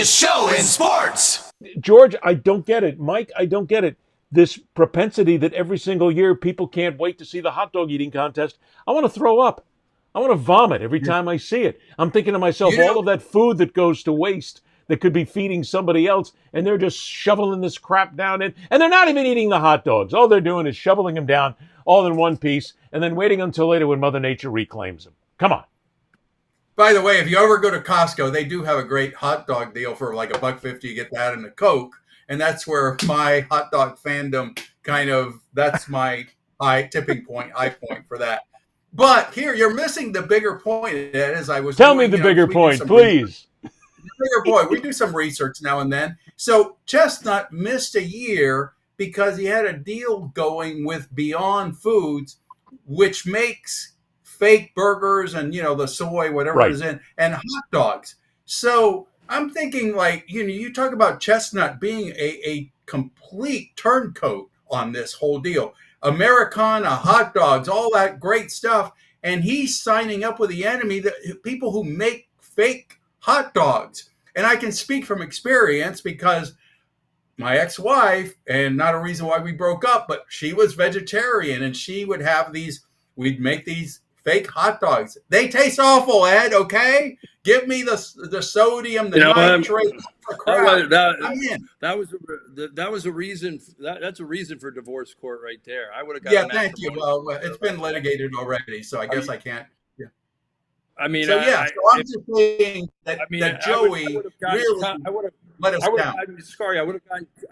biggest show in sports. George, I don't get it. Mike, I don't get it. This propensity that every single year people can't wait to see the hot dog eating contest. I want to throw up. I want to vomit every time I see it. I'm thinking to myself, all of that food that goes to waste that could be feeding somebody else, and they're just shoveling this crap down in, and they're not even eating the hot dogs. All they're doing is shoveling them down all in one piece and then waiting until later when Mother Nature reclaims them. Come on. By the way, if you ever go to Costco, they do have a great hot dog deal for like $1.50. You get that and a Coke. And that's where my hot dog fandom that's my high point for that. But here, you're missing the bigger point. As I was Tell me the bigger point, please. The bigger point. We do some research now and then. So Chestnut missed a year because he had a deal going with Beyond Foods, which makes fake burgers and, the soy, whatever it is in, and hot dogs. So I'm thinking you talk about Chestnut being a complete turncoat on this whole deal. Americana, hot dogs, all that great stuff. And he's signing up with the enemy, people who make fake hot dogs. And I can speak from experience because my ex-wife, and not a reason why we broke up, but she was vegetarian and she would have we'd make these fake hot dogs. They taste awful, Ed, okay? Give me the sodium, the nitrate. That was a reason. That's a reason for divorce court right there. I would have got. Yeah, thank you. Well, it's been litigated already, so I guess I can't. Yeah. I mean, so I'm just saying that Joey really let us down.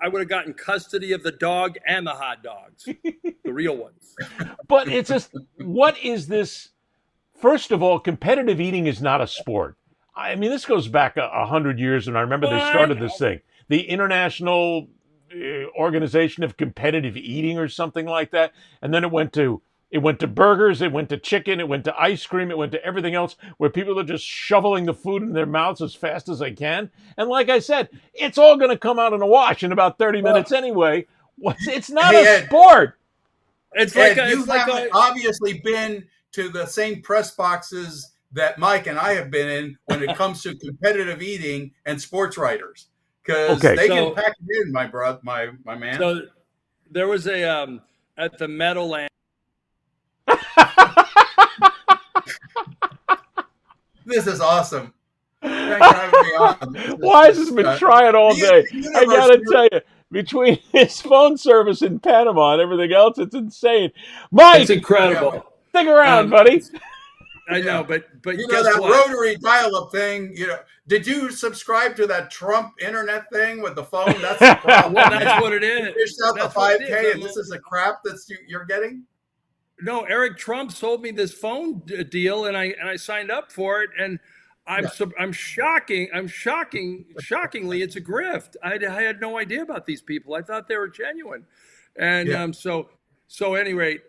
I would have gotten custody of the dog and the hot dogs, the real ones. But it's just, what is this? First of all, competitive eating is not a sport. I mean, this goes back 100 years, and I remember they started this thing, the International Organization of Competitive Eating or something like that, and then it went to burgers, it went to chicken, it went to ice cream, it went to everything else, where people are just shoveling the food in their mouths as fast as they can. And like I said, it's all going to come out in a wash in about 30 minutes anyway. It's not a sport. It's Ed, you haven't obviously been to the same press boxes that Mike and I have been in when it comes to competitive eating and sports writers, because they can pack it in, my man. So there was a at the Meadowlands. This is awesome. Thanks for having me on. Wise has been trying all day. I gotta tell you, between his phone service in Panama and everything else, it's insane. Mike, it's incredible. Stick around, buddy. I know, but guess that what? Rotary dial-up thing. Did you subscribe to that Trump internet thing with the phone? That's the problem. Well, that's what it is. You fished out the 5K, and this is the crap you're getting. No, Eric Trump sold me this phone deal, and I signed up for it, and shockingly, it's a grift. I had no idea about these people. I thought they were genuine, and so anyway.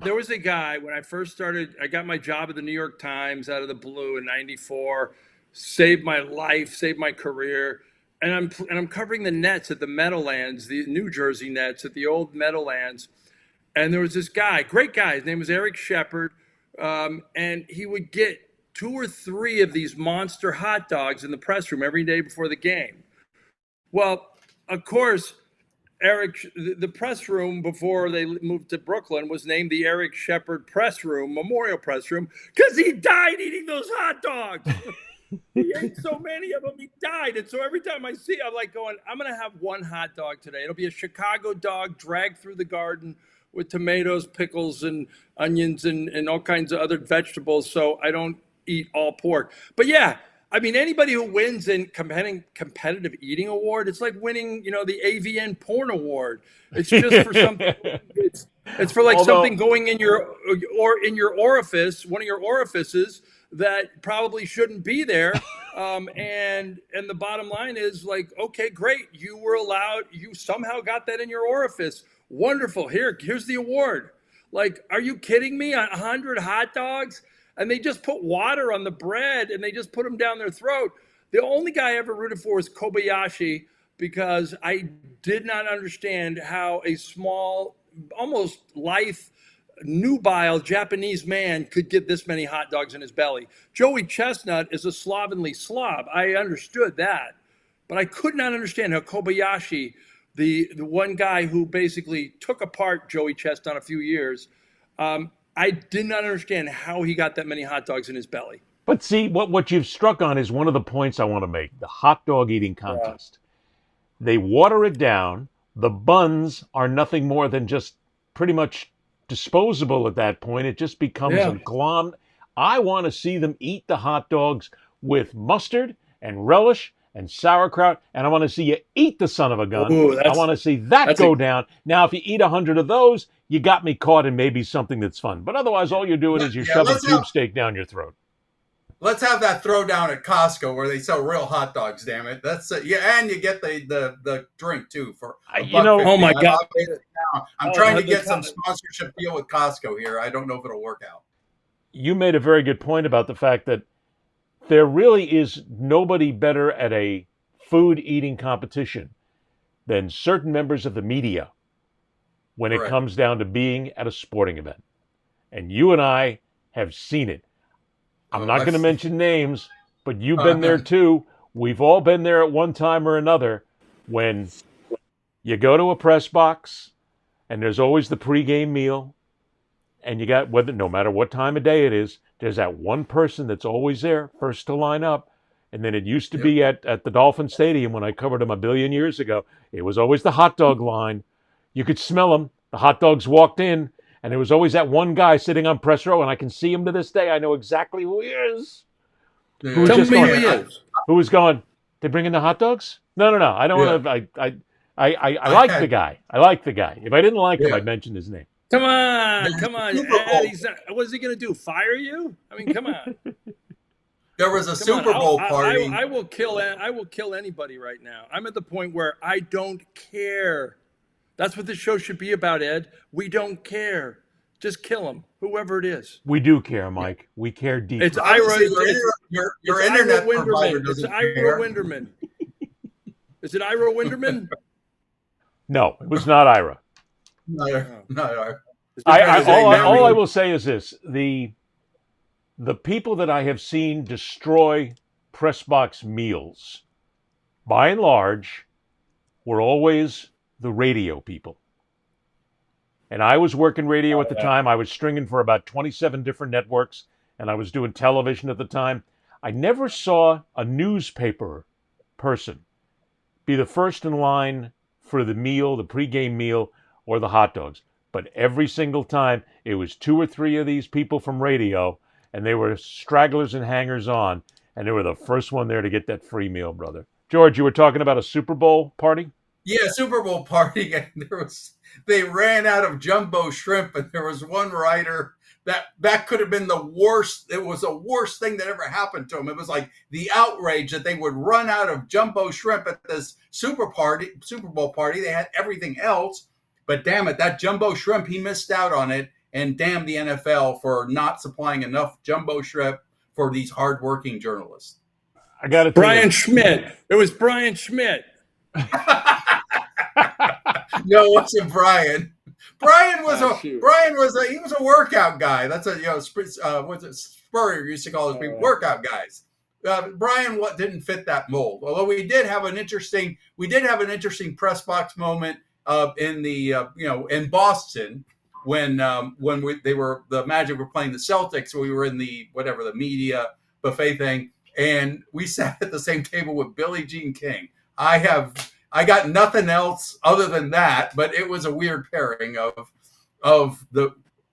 There was a guy when I first started. I got my job at the New York Times out of the blue in '94. Saved my life, saved my career, and I'm covering the Nets at the Meadowlands, the New Jersey Nets at the old Meadowlands. And there was this guy, great guy. His name was Eric Shepard, and he would get 2 or 3 of these monster hot dogs in the press room every day before the game. Well, of course. The press room before they moved to Brooklyn was named the Eric Shepard Press Room, Memorial Press Room, because he died eating those hot dogs. He ate so many of them, he died. And so every time I see it, I'm like going, I'm going to have one hot dog today. It'll be a Chicago dog dragged through the garden with tomatoes, pickles, and onions, and all kinds of other vegetables, so I don't eat all pork. But yeah, I mean, anybody who wins in competitive eating award, it's like winning, the AVN porn award. It's just for something. It's for something going in your orifice, one of your orifices that probably shouldn't be there. And the bottom line is okay, great, you somehow got that in your orifice. Wonderful. Here's the award. Are you kidding me? 100 hot dogs? And they just put water on the bread and they just put them down their throat. The only guy I ever rooted for was Kobayashi, because I did not understand how a small, almost lithe, nubile Japanese man could get this many hot dogs in his belly. Joey Chestnut is a slovenly slob. I understood that. but I could not understand how Kobayashi, the one guy who basically took apart Joey Chestnut a few years, I did not understand how he got that many hot dogs in his belly. But see, what you've struck on is one of the points I want to make, the hot dog eating contest. They water it down. The buns are nothing more than just pretty much disposable at that point. It just becomes a glom. I want to see them eat the hot dogs with mustard and relish and sauerkraut, and I want to see you eat the son of a gun. Ooh, I want to see that go down. Now, if you eat 100 of those, you got me caught in maybe something that's fun. But otherwise, all you're doing is you're shoving tube steak down your throat. Let's have that throwdown at Costco where they sell real hot dogs. Damn it, that's and you get the drink too for $1.50. Oh my God! I'm trying to get some sponsorship deal with Costco here. I don't know if it'll work out. You made a very good point about the fact that there really is nobody better at a food eating competition than certain members of the media when it comes down to being at a sporting event. And you and I have seen it. I'm not going to mention names, but you've been there too. We've all been there at one time or another when you go to a press box and there's always the pregame meal, and you got, no matter what time of day it is, there's that one person that's always there, first to line up. And then it used to be at the Dolphin Stadium when I covered them a billion years ago. It was always the hot dog line. You could smell them. The hot dogs walked in. And there was always that one guy sitting on press row, and I can see him to this day. I know exactly who he is. Tell me who he is. Who was going, they bring in the hot dogs? No. I don't want to. I like the guy. I like the guy. If I didn't like him, I'd mention his name. Come on. Ed, what's he going to do? Fire you? I mean, come on. There was a Super Bowl party. I will kill anybody right now. I'm at the point where I don't care. That's what this show should be about, Ed. We don't care. Just kill him, whoever it is. We do care, Mike. We care deeply. It's Ira. Your internet provider It's doesn't Ira care. Winderman. Is it Ira Winderman? No, it was not Ira. No. All I will say is this: the people that I have seen destroy press box meals, by and large, were always the radio people. And I was working radio at the time. I was stringing for about 27 different networks, and I was doing television at the time. I never saw a newspaper person be the first in line for the meal, the pregame meal, or the hot dogs. But every single time, it was 2 or 3 of these people from radio, and they were stragglers and hangers-on, and they were the first one there to get that free meal, brother. George, you were talking about a Super Bowl party? Yeah, Super Bowl party, and they ran out of jumbo shrimp, and there was one writer that could have been the worst. It was the worst thing that ever happened to him. It was like the outrage that they would run out of jumbo shrimp at this Super Bowl party. They had everything else, but damn it, that jumbo shrimp, he missed out on it, and damn the NFL for not supplying enough jumbo shrimp for these hardworking journalists. I got to tell Brian Schmidt. It was Brian Schmidt. No, it wasn't Brian. Brian was a workout guy. That's what's it? Spurrier used to call his people workout guys. Brian didn't fit that mold. Although we did have an interesting press box moment in Boston when the Magic were playing the Celtics. We were in the media buffet thing, and we sat at the same table with Billie Jean King. I got nothing else other than that, but it was a weird pairing of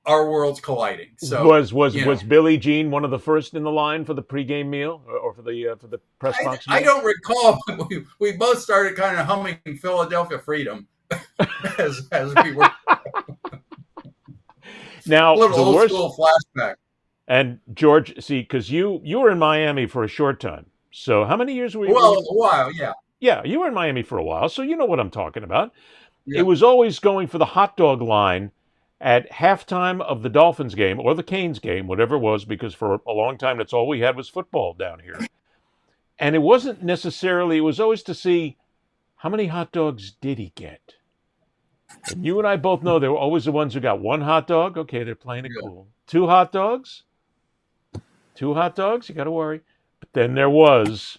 our worlds colliding. So was Billie Jean one of the first in the line for the pregame meal or for the press box meal? I don't recall, but we both started kind of humming Philadelphia Freedom as we were. Now, a little old school flashback. And George, see, because you were in Miami for a short time. So how many years were you? Well, a while, yeah. Yeah, you were in Miami for a while, so you know what I'm talking about. Yeah. It was always going for the hot dog line at halftime of the Dolphins game or the Canes game, whatever it was, because for a long time that's all we had was football down here. And it wasn't necessarily, it was always to see how many hot dogs did he get. And you and I both know they were always the ones who got 1 hot dog. Okay, they're playing it cool. 2 hot dogs? 2 hot dogs? You got to worry. But then there was,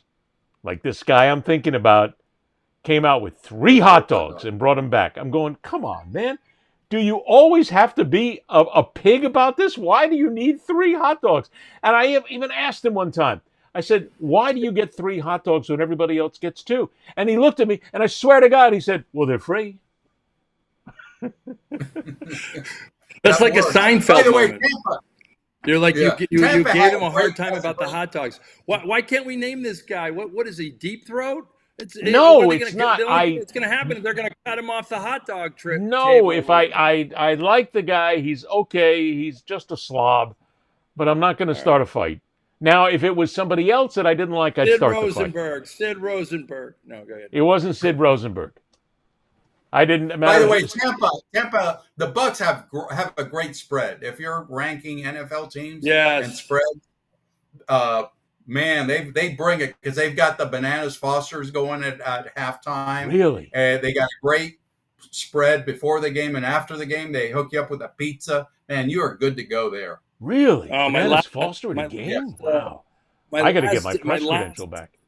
Like this guy I'm thinking about came out with 3 hot dogs and brought them back. I'm going, come on, man. Do you always have to be a pig about this? Why do you need 3 hot dogs? And I even asked him one time. I said, why do you get 3 hot dogs when everybody else gets 2? And he looked at me, and I swear to God, he said, well, they're free. That's like works. a Seinfeld By the way, moment. Tampa. You're like Yeah. you Tampa gave had him a a hard great time about the festival. hot dogs. Why can't we name this guy? What is he? Deep Throat? No, it's not. The only thing that's going to happen is they're going to cut him off the hot dog trip. No, if I like the guy, he's okay. He's just a slob, but I'm not going to start a fight. Now, if it was somebody else that I didn't like, I'd start the fight. Sid Rosenberg. No, go ahead. It wasn't Sid Rosenberg. I didn't. By the way, Tampa, the Bucks have a great spread. If you're ranking NFL teams and spreads, man, they bring it because they've got the Bananas Fosters going at halftime. Really? They got a great spread before the game and after the game. They hook you up with a pizza. Man, you are good to go there. Really? Oh, Bananas Foster in a game? yes. Wow. I got to get my press credential back.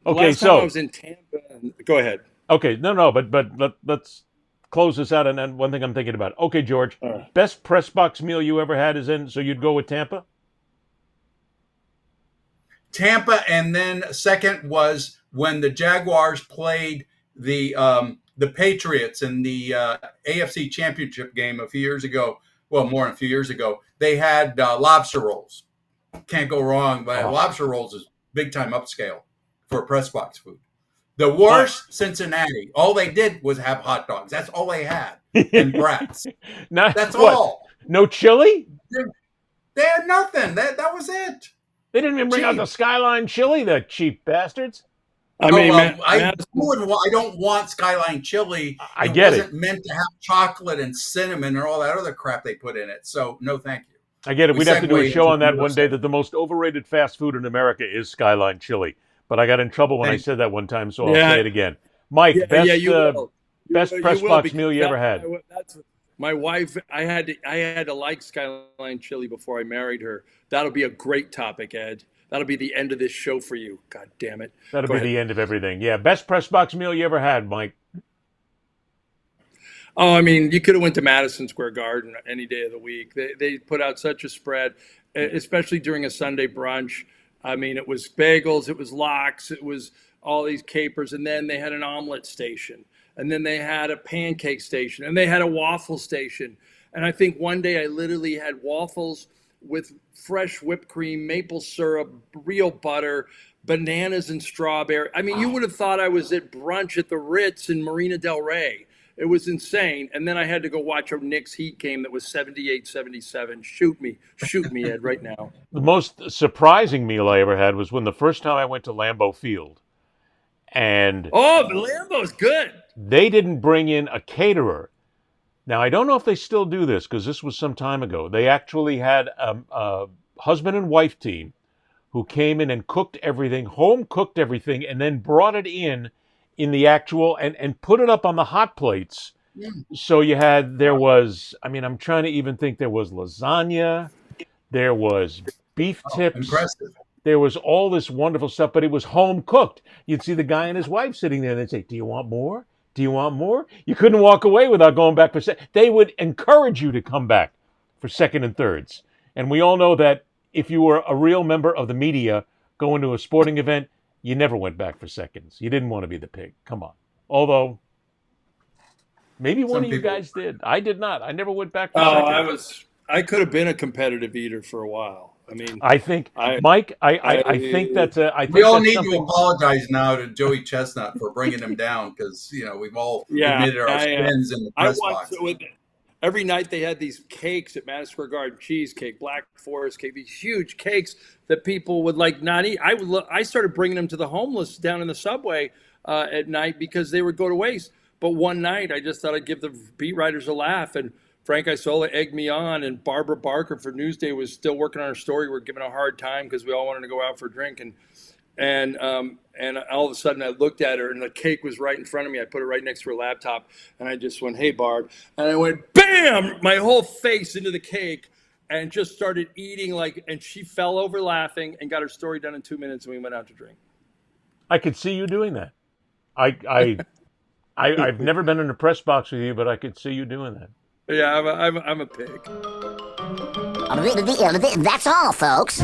Okay, last time I was in Tampa. Go ahead. Okay, no, but let's close this out. And then one thing I'm thinking about. Okay, George, best press box meal you ever had is in. So you'd go with Tampa? Tampa, and then second was when the Jaguars played the Patriots in the AFC Championship game a few years ago. Well, more than a few years ago. They had lobster rolls. Can't go wrong, but lobster rolls is big time upscale for press box food. The worst, Cincinnati. All they did was have hot dogs. That's all they had. And brats. That's all. No chili? They had nothing. That was it. They didn't even bring out the Skyline chili, the cheap bastards. I mean, I don't want Skyline chili. I get it. It wasn't meant to have chocolate and cinnamon and all that other crap they put in it. So, no, thank you. I get it. We'd have to do a show on that one day that the most overrated fast food in America is Skyline chili. But I got in trouble when I said that one time, so I'll say it again. Mike, best press box meal you ever had? My wife, I had to like Skyline chili before I married her. That'll be a great topic, Ed. That'll be the end of this show for you. God damn it. That'll be the end of everything. Yeah, best press box meal you ever had, Mike? Oh, I mean, you could have went to Madison Square Garden any day of the week. They put out such a spread, especially during a Sunday brunch. I mean, it was bagels, it was lox, it was all these capers, and then they had an omelet station, and then they had a pancake station, and they had a waffle station. And I think one day I literally had waffles with fresh whipped cream, maple syrup, real butter, bananas and strawberry. I mean, you would have thought I was at brunch at the Ritz in Marina Del Rey. It was insane. And then I had to go watch a Knicks Heat game that was 78-77. Shoot me, Ed, right now. The most surprising meal I ever had was when the first time I went to Lambeau Field. And Lambeau's good. They didn't bring in a caterer. Now, I don't know if they still do this because this was some time ago. They actually had a husband and wife team who came in and cooked everything, home cooked everything, and then brought it in the actual and put it up on the hot plates. Yeah. So there was, I mean, I'm trying to even think, there was lasagna, there was beef tips. Impressive. There was all this wonderful stuff, but it was home cooked. You'd see the guy and his wife sitting there and they'd say, do you want more? Do you want more? You couldn't walk away without going back for second. They would encourage you to come back for second and thirds. And we all know that if you were a real member of the media going to a sporting event, you never went back for seconds. You didn't want to be the pig. Come on. Although, maybe one of you guys did. I did not. I never went back for seconds. I could have been a competitive eater for a while. I mean, I think, Mike, I think that's a. I think we all need something... to apologize now to Joey Chestnut for bringing him down because we've all admitted our sins in the press box. Every night they had these cakes at Madison Square Garden, cheesecake, Black Forest cake, these huge cakes that people would like not eat. I started bringing them to the homeless down in the subway at night because they would go to waste. But one night I just thought I'd give the beat writers a laugh, and Frank Isola egged me on, and Barbara Barker for Newsday was still working on her story. We were giving a hard time because we all wanted to go out for a drink, and all of a sudden I looked at her and the cake was right in front of me. I put it right next to her laptop and I just went, "Hey, Barb," and I went bam, my whole face into the cake and just started eating and she fell over laughing and got her story done in 2 minutes and we went out to drink. I could see you doing that. I've never been in a press box with you, but I could see you doing that. Yeah, I'm a pig. That's all, folks.